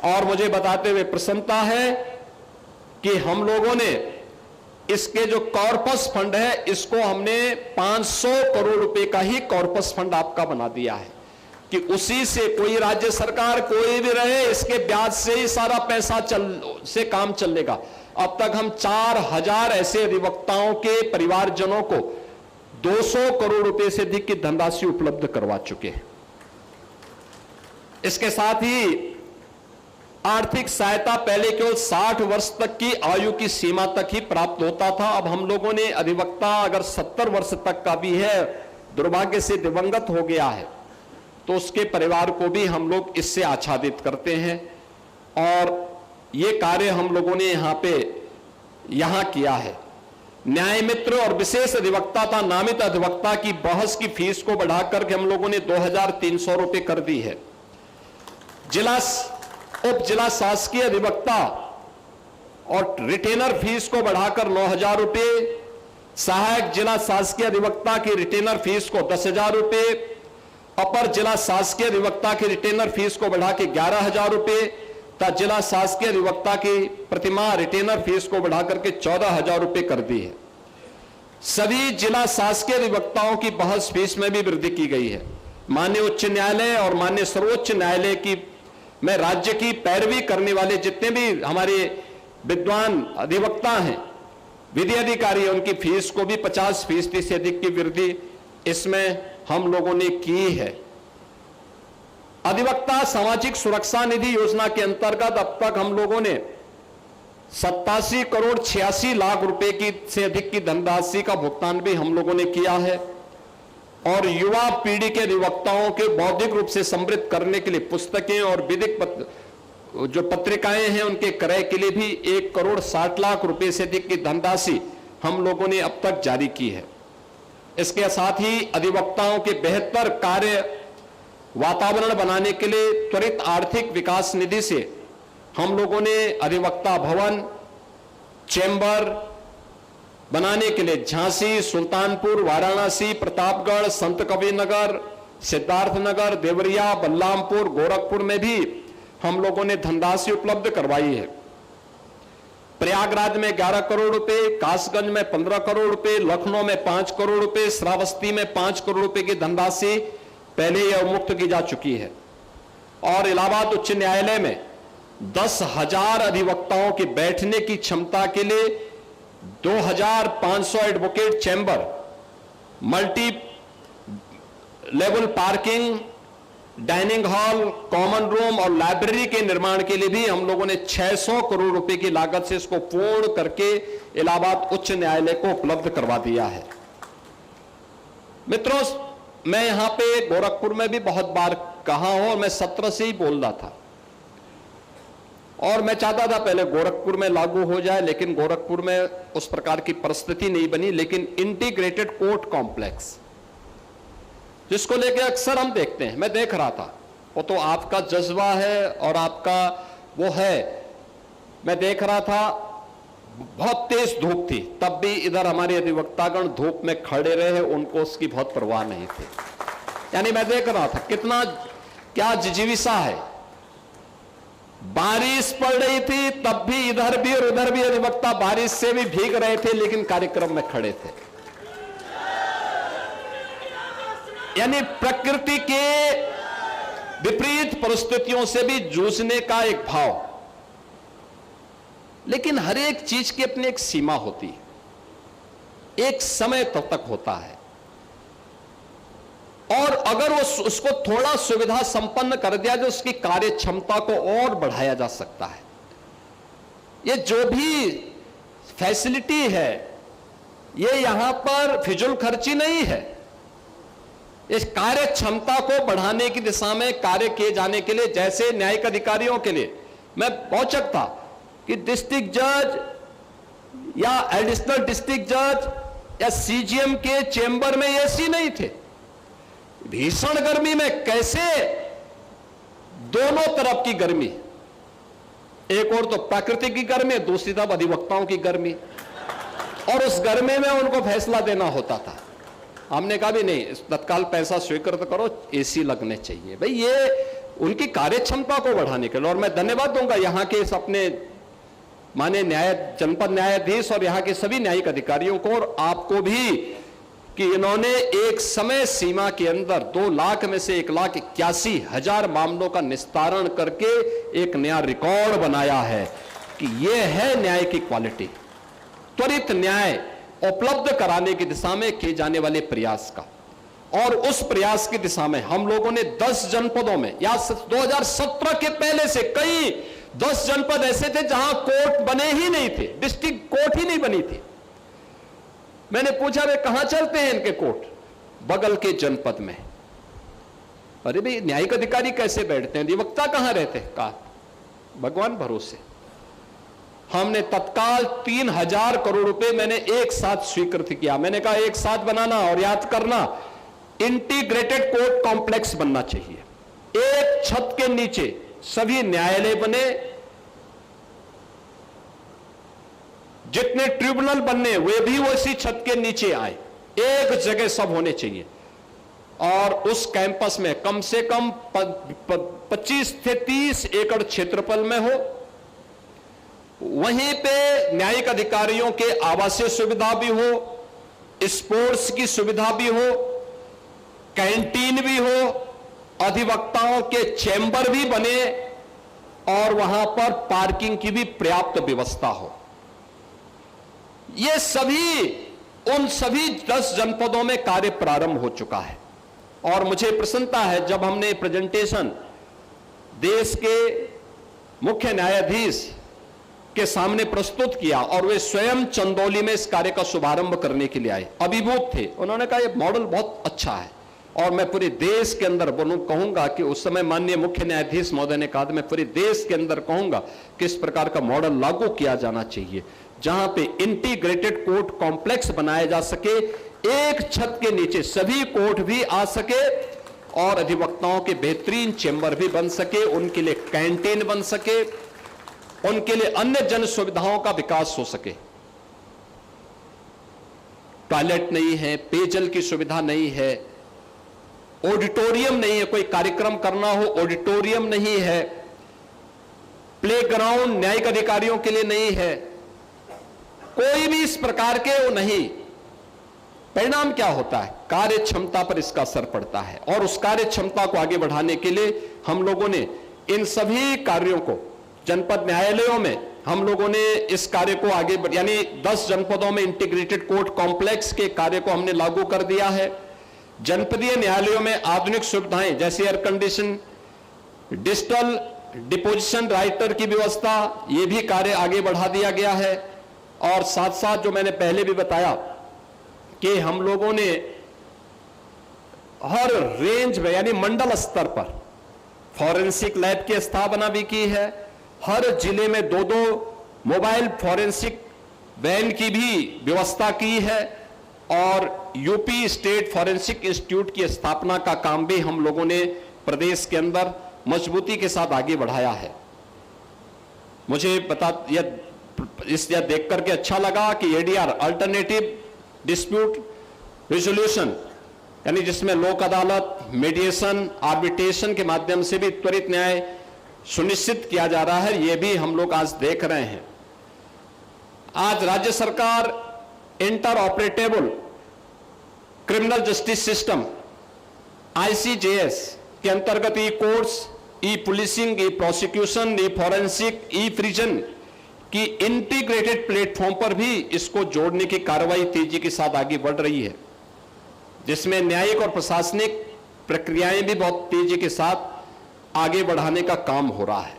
और मुझे बताते हुए प्रसन्नता है कि हम लोगों ने इसके जो कॉर्पस फंड है, इसको हमने 500 करोड़ रुपए का ही कॉर्पस फंड आपका बना दिया है, कि उसी से कोई राज्य सरकार कोई भी रहे, इसके ब्याज से ही सारा पैसा से काम चलेगा। अब तक हम 4000 ऐसे अधिवक्ताओं के परिवारजनों को 200 करोड़ रुपए से अधिक की धनराशि उपलब्ध करवा चुके हैं। इसके साथ ही आर्थिक सहायता पहले केवल 60 वर्ष तक की आयु की सीमा तक ही प्राप्त होता था। अब हम लोगों ने अधिवक्ता अगर 70 वर्ष तक का भी है, दुर्भाग्य से दिवंगत हो गया है, तो उसके परिवार को भी हम लोग इससे आच्छादित करते हैं। और ये कार्य हम लोगों ने यहां किया है। न्याय मित्र और विशेष अधिवक्ता था नामित अधिवक्ता की बहस की फीस को बढ़ाकर के हम लोगों ने 2300 रुपए कर दी है। उप जिला शासकीय अधिवक्ता और रिटेनर फीस को बढ़ाकर 9000 रुपए, सहायक जिला शासकीय अधिवक्ता की रिटेनर फीस को 10,000 रुपए, अपर जिला शासकीय अधिवक्ता की रिटेनर फीस को बढ़ा के 11,000 रुपए तथा जिला शासकीय अधिवक्ता की प्रतिमाह रिटेनर फीस को बढ़ाकर के 14,000 रुपए कर दी है। सभी जिला शासकीय अधिवक्ताओं की बहस फीस में भी वृद्धि की गई है। माननीय उच्च न्यायालय और माननीय सर्वोच्च न्यायालय की में राज्य की पैरवी करने वाले जितने भी हमारे विद्वान अधिवक्ता हैं, विधि अधिकारी, उनकी फीस को भी 50% से अधिक की वृद्धि इसमें हम लोगों ने की है। अधिवक्ता सामाजिक सुरक्षा निधि योजना के अंतर्गत अब तक हम लोगों ने 87 करोड़ 86 लाख रुपए की से अधिक की धनराशि का भुगतान भी हम लोगों ने किया है और युवा पीढ़ी के अधिवक्ताओं के बौद्धिक रूप से समृद्ध करने के लिए पुस्तकें और विधिक जो पत्रिकाएं हैं उनके क्रय के लिए भी 1 करोड़ 60 लाख रुपए से अधिक की धनराशि हम लोगों ने अब तक जारी की है। इसके साथ ही अधिवक्ताओं के बेहतर कार्य वातावरण बनाने के लिए त्वरित आर्थिक विकास निधि से हम लोगों ने अधिवक्ता भवन, चैम्बर बनाने के लिए झांसी, सुल्तानपुर, वाराणसी, प्रतापगढ़, संत कबीरनगर, सिद्धार्थनगर, देवरिया, बलरामपुर, गोरखपुर में भी हम लोगों ने धनराशि उपलब्ध करवाई है। प्रयागराज में 11 करोड़ रुपए, कासगंज में 15 करोड़ रुपए, लखनऊ में 5 करोड़ रुपए, श्रावस्ती में 5 करोड़ रुपए की धनराशि पहले ही अवमुक्त की जा चुकी है और इलाहाबाद उच्च न्यायालय में 10,000 अधिवक्ताओं के बैठने की क्षमता के लिए 2,500 advocate chamber, multi level parking, dining hall, common room और लाइब्रेरी के निर्माण के लिए भी हम लोगों ने 600 करोड़ रुपए की लागत से इसको पूर्ण करके इलाहाबाद उच्च न्यायालय को उपलब्ध करवा दिया है। मित्रों, मैं यहां पे गोरखपुर में भी बहुत बार कहा हूं और मैं 17 से ही बोल रहा था और मैं चाहता था पहले गोरखपुर में लागू हो जाए, लेकिन गोरखपुर में उस प्रकार की परिस्थिति नहीं बनी। लेकिन इंटीग्रेटेड कोर्ट कॉम्प्लेक्स जिसको लेके अक्सर हम देखते हैं, मैं देख रहा था, वो तो आपका जज्बा है और आपका वो है। मैं देख रहा था बहुत तेज धूप थी, तब भी इधर हमारे अधिवक्तागण धूप में खड़े रहे, उनको उसकी बहुत परवाह नहीं थी। यानी मैं देख रहा था कितना क्या जिजीविसा है। बारिश पड़ रही थी तब भी इधर भी और उधर भी अधिवक्ता बारिश से भी भीग रहे थे, लेकिन कार्यक्रम में खड़े थे। यानी प्रकृति के विपरीत परिस्थितियों से भी जूझने का एक भाव। लेकिन हर एक चीज की अपनी एक सीमा होती है, एक समय तक होता है और अगर वो उसको थोड़ा सुविधा संपन्न कर दिया तो उसकी कार्य क्षमता को और बढ़ाया जा सकता है। ये जो भी फैसिलिटी है ये यहां पर फिजूल खर्ची नहीं है। इस कार्य क्षमता को बढ़ाने की दिशा में कार्य किए जाने के लिए, जैसे न्यायिक अधिकारियों के लिए मैं बहुत था कि डिस्ट्रिक्ट जज या एडिशनल डिस्ट्रिक्ट जज या सीजीएम के चेंबर में एसी नहीं थे। भीषण गर्मी में कैसे दोनों तरफ की गर्मी, एक और तो प्रकृति की गर्मी, दूसरी तरफ अधिवक्ताओं की गर्मी, और उस गर्मी में उनको फैसला देना होता था। हमने कहा भी नहीं, तत्काल पैसा स्वीकृत करो, एसी लगने चाहिए। भाई ये उनकी कार्य क्षमता को बढ़ाने के लिए। और मैं धन्यवाद दूंगा यहाँ के अपने माने जनपद न्यायाधीश और यहाँ के सभी न्यायिक अधिकारियों को और आपको भी कि इन्होंने एक समय सीमा के अंदर 2 लाख में से 1,81,000 मामलों का निस्तारण करके एक नया रिकॉर्ड बनाया है कि यह है न्याय की क्वालिटी। त्वरित न्याय उपलब्ध कराने की दिशा में किए जाने वाले प्रयास का, और उस प्रयास की दिशा में हम लोगों ने 10 जनपदों में, या 2017 के पहले से कई 10 जनपद ऐसे थे जहां कोर्ट बने ही नहीं थे, डिस्ट्रिक्ट कोर्ट ही नहीं बनी थी। मैंने पूछा वे कहां चलते हैं इनके कोर्ट? बगल के जनपद में। अरे भाई न्यायिक अधिकारी कैसे बैठते हैं, अधिवक्ता कहां रहते हैं? कहा भगवान भरोसे। हमने तत्काल 3,000 करोड़ रुपए मैंने एक साथ स्वीकृत किया। मैंने कहा एक साथ बनाना और याद करना, इंटीग्रेटेड कोर्ट कॉम्प्लेक्स बनना चाहिए। एक छत के नीचे सभी न्यायालय बने, जितने ट्रिब्यूनल बनने वे भी उसी छत के नीचे आए, एक जगह सब होने चाहिए। और उस कैंपस में कम से कम 25 से 30 एकड़ क्षेत्रफल में हो। वहीं पे न्यायिक अधिकारियों के आवासीय सुविधा भी हो, स्पोर्ट्स की सुविधा भी हो, कैंटीन भी हो, अधिवक्ताओं के चैम्बर भी बने और वहां पर पार्किंग की भी पर्याप्त व्यवस्था हो। ये सभी उन सभी 10 जनपदों में कार्य प्रारंभ हो चुका है। और मुझे प्रसन्नता है जब हमने प्रेजेंटेशन देश के मुख्य न्यायाधीश के सामने प्रस्तुत किया और वे स्वयं चंदौली में इस कार्य का शुभारंभ करने के लिए आए, अभिभूत थे। उन्होंने कहा यह मॉडल बहुत अच्छा है और मैं पूरे देश के अंदर कहूंगा कि उस समय माननीय मुख्य न्यायाधीश महोदय ने कहा, मैं पूरे देश के अंदर कहूंगा कि इस प्रकार का मॉडल लागू किया जाना चाहिए, जहां पे इंटीग्रेटेड कोर्ट कॉम्प्लेक्स बनाया जा सके, एक छत के नीचे सभी कोर्ट भी आ सके और अधिवक्ताओं के बेहतरीन चैम्बर भी बन सके, उनके लिए कैंटीन बन सके, उनके लिए अन्य जन सुविधाओं का विकास हो सके। टॉयलेट नहीं है, पेयजल की सुविधा नहीं है, ऑडिटोरियम नहीं है, कोई कार्यक्रम करना हो ऑडिटोरियम नहीं है, प्लेग्राउंड न्यायिक अधिकारियों के लिए नहीं है, कोई भी इस प्रकार के वो नहीं। परिणाम क्या होता है? कार्य क्षमता पर इसका असर पड़ता है और उस कार्य क्षमता को आगे बढ़ाने के लिए हम लोगों ने इन सभी कार्यों को जनपद न्यायालयों में हम लोगों ने इस कार्य को आगे यानी 10 जनपदों में इंटीग्रेटेड कोर्ट कॉम्प्लेक्स के कार्य को हमने लागू कर दिया है। जनपदीय न्यायालयों में आधुनिक सुविधाएं जैसे air condition, digital deposition writer की व्यवस्था, यह भी कार्य आगे बढ़ा दिया गया है। और साथ साथ जो मैंने पहले भी बताया कि हम लोगों ने हर रेंज में यानी मंडल स्तर पर फॉरेंसिक लैब की स्थापना भी की है। हर जिले में 2-2 मोबाइल फॉरेंसिक वैन की भी व्यवस्था की है और यूपी स्टेट फॉरेंसिक इंस्टीट्यूट की स्थापना का काम भी हम लोगों ने प्रदेश के अंदर मजबूती के साथ आगे बढ़ाया है। मुझे यह देख करके अच्छा लगा कि एडीआर अल्टरनेटिव डिस्प्यूट रिजोल्यूशन यानी जिसमें लोक अदालत, मीडिएशन, आर्बिट्रेशन के माध्यम से भी त्वरित न्याय सुनिश्चित किया जा रहा है, यह भी हम लोग आज देख रहे हैं। आज राज्य सरकार inter operable criminal justice system ICJS के अंतर्गत ई कोर्ट्स, ई पुलिसिंग, ई प्रोसिक्यूशन, ई फॉरेंसिक, ई प्रिजन की इंटीग्रेटेड प्लेटफॉर्म पर भी इसको जोड़ने की कार्रवाई तेजी के साथ आगे बढ़ रही है, जिसमें न्यायिक और प्रशासनिक प्रक्रियाएं भी बहुत तेजी के साथ आगे बढ़ाने का काम हो रहा है।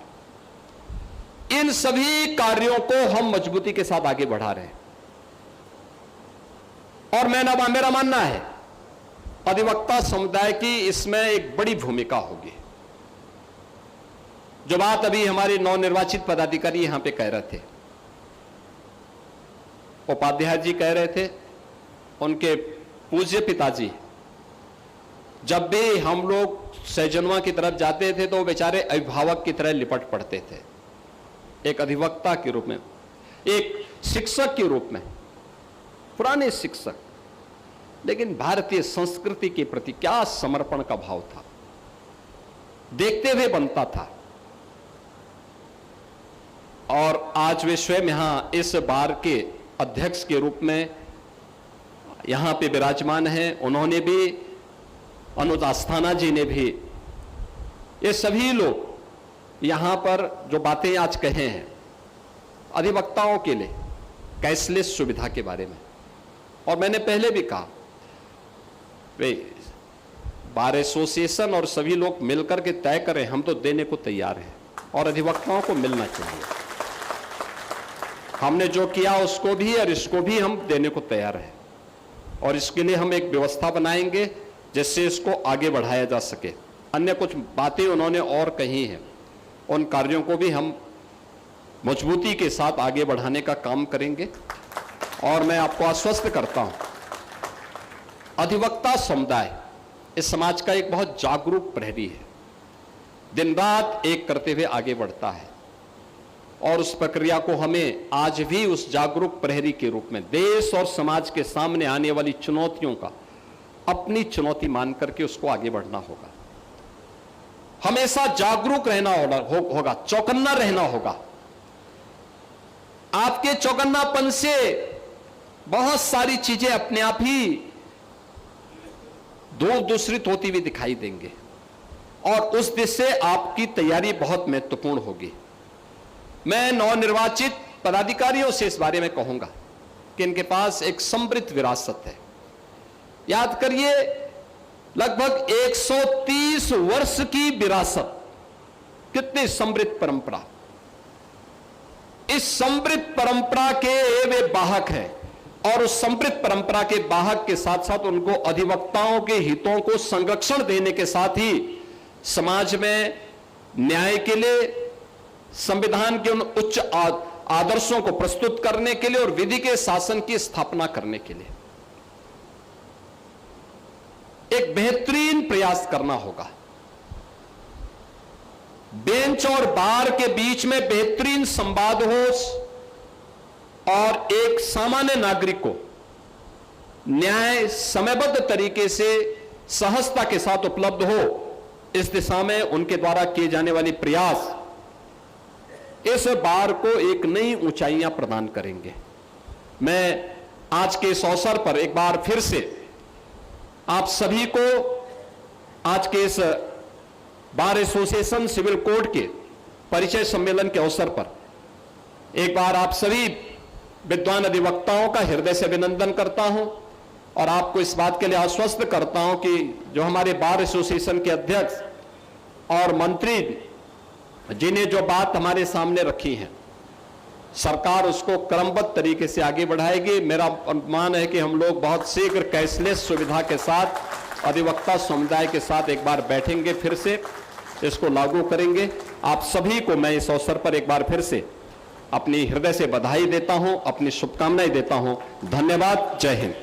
इन सभी कार्यों को हम मजबूती के साथ आगे बढ़ा रहे हैं और मेरा मानना है अधिवक्ता समुदाय की इसमें एक बड़ी भूमिका होगी। जो बात अभी हमारे नवनिर्वाचित पदाधिकारी यहां पे कह रहे थे, उपाध्याय जी कह रहे थे, उनके पूज्य पिताजी, जब भी हम लोग सहजनवा की तरफ जाते थे तो वो बेचारे अभिभावक की तरह लिपट पड़ते थे, एक अधिवक्ता के रूप में, एक शिक्षक के रूप में, पुराने शिक्षक, लेकिन भारतीय संस्कृति के प्रति क्या समर्पण का भाव था, देखते हुए बनता था। और आज वे स्वयं यहां इस बार के अध्यक्ष के रूप में यहां पे विराजमान हैं। उन्होंने भी, अनुज अस्थाना जी ने भी, ये सभी लोग यहां पर जो बातें आज कहे हैं अधिवक्ताओं के लिए कैशलेस सुविधा के बारे में, और मैंने पहले भी कहा वे बार एसोसिएशन और सभी लोग मिलकर के तय करें, हम तो देने को तैयार हैं और अधिवक्ताओं को मिलना चाहिए। हमने जो किया उसको भी और इसको भी हम देने को तैयार हैं और इसके लिए हम एक व्यवस्था बनाएंगे जिससे इसको आगे बढ़ाया जा सके। अन्य कुछ बातें उन्होंने और कही हैं, उन कार्यों को भी हम मजबूती के साथ आगे बढ़ाने का काम करेंगे। और मैं आपको आश्वस्त करता हूं, अधिवक्ता समुदाय इस समाज का एक बहुत जागरूक प्रहरी है, दिन रात एक करते हुए आगे बढ़ता है। और उस प्रक्रिया को हमें आज भी उस जागरूक प्रहरी के रूप में देश और समाज के सामने आने वाली चुनौतियों का अपनी चुनौती मान करके उसको आगे बढ़ना होगा। हमेशा जागरूक रहना होगा, चौकन्ना रहना होगा। आपके चौकन्नापन से बहुत सारी चीजें अपने आप ही दूसरित होती हुई दिखाई देंगे और उस दिशा से आपकी तैयारी बहुत महत्वपूर्ण होगी। मैं नवनिर्वाचित पदाधिकारियों से इस बारे में कहूंगा कि इनके पास एक समृद्ध विरासत है। याद करिए, लगभग 130 वर्ष की विरासत, कितनी समृद्ध परंपरा। इस समृद्ध परंपरा के वे वाहक हैं और उस समृद्ध परंपरा के वाहक के साथ साथ उनको अधिवक्ताओं के हितों को संरक्षण देने के साथ ही समाज में न्याय के लिए, संविधान के उन उच्च आदर्शों को प्रस्तुत करने के लिए और विधि के शासन की स्थापना करने के लिए एक बेहतरीन प्रयास करना होगा। बेंच और बार के बीच में बेहतरीन संवाद हो और एक सामान्य नागरिक को न्याय समयबद्ध तरीके से सहजता के साथ उपलब्ध हो, इस दिशा में उनके द्वारा किए जाने वाले प्रयास इस बार को एक नई ऊंचाइयां प्रदान करेंगे। मैं आज के इस अवसर पर एक बार फिर से आप सभी को आज के इस बार एसोसिएशन सिविल कोड के परिचय सम्मेलन के अवसर पर एक बार आप सभी विद्वान अधिवक्ताओं का हृदय से अभिनंदन करता हूं और आपको इस बात के लिए आश्वस्त करता हूं कि जो हमारे बार एसोसिएशन के अध्यक्ष और मंत्री जिन्हें जो बात हमारे सामने रखी है, सरकार उसको क्रमबद्ध तरीके से आगे बढ़ाएगी। मेरा अनुमान है कि हम लोग बहुत शीघ्र कैशलेस सुविधा के साथ अधिवक्ता समुदाय के साथ एक बार बैठेंगे, फिर से इसको लागू करेंगे। आप सभी को मैं इस अवसर पर एक बार फिर से अपनी हृदय से बधाई देता हूं, अपनी शुभकामनाएं देता हूं। धन्यवाद। जय हिंद।